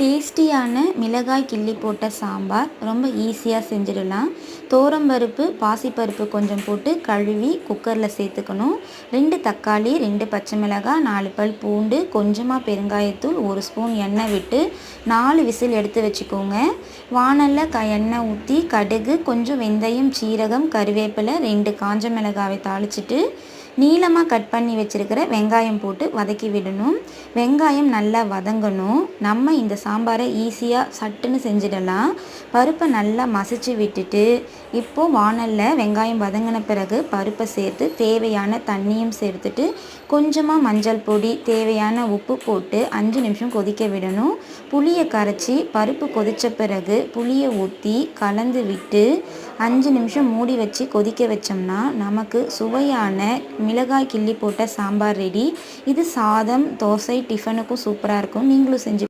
டேஸ்டியான மிளகாய் கிள்ளி போட்ட சாம்பார் ரொம்ப ஈஸியாக செஞ்சிடலாம். துவரம்பருப்பு, பாசிப்பருப்பு கொஞ்சம் போட்டு கழுவி குக்கரில் சேர்த்துக்கணும். 2 தக்காளி, 2 பச்சை மிளகாய், 4 பல் பூண்டு, கொஞ்சமாக பெருங்காயத்தூள், 1 ஸ்பூன் எண்ணெய் விட்டு 4 விசில் எடுத்து வச்சுக்கோங்க. வாணலில் எண்ணெய் ஊற்றி கடுகு, கொஞ்சம் வெந்தயம், சீரகம், கருவேப்பிலை, 2 காஞ்ச மிளகாவை தாளிச்சிட்டு நீளமாக கட் பண்ணி வச்சுருக்கிற வெங்காயம் போட்டு வதக்கி விடணும். வெங்காயம் நல்லா வதங்கணும். நம்ம இந்த சாம்பாரை ஈஸியாக சட்டுன்னு செஞ்சிடலாம். பருப்பை நல்லா மசிச்சு விட்டுட்டு இப்போது வாணலில் வெங்காயம் வதங்கின பிறகு பருப்பை சேர்த்து தேவையான தண்ணியும் சேர்த்துட்டு கொஞ்சமாக மஞ்சள் பொடி, தேவையான உப்பு போட்டு 5 நிமிஷம் கொதிக்க விடணும். புளியை கரைச்சி பருப்பு கொதித்த பிறகு புளியை ஊற்றி கலந்து விட்டு 5 நிமிஷம் மூடி வச்சு கொதிக்க வச்சோம்னா நமக்கு சுவையான மிளகாய் கிள்ளி போட்ட சாம்பார் ரெடி. இது சாதம், தோசை, டிஃபனுக்கும் சூப்பராக இருக்கும். நீங்களும் செஞ்சு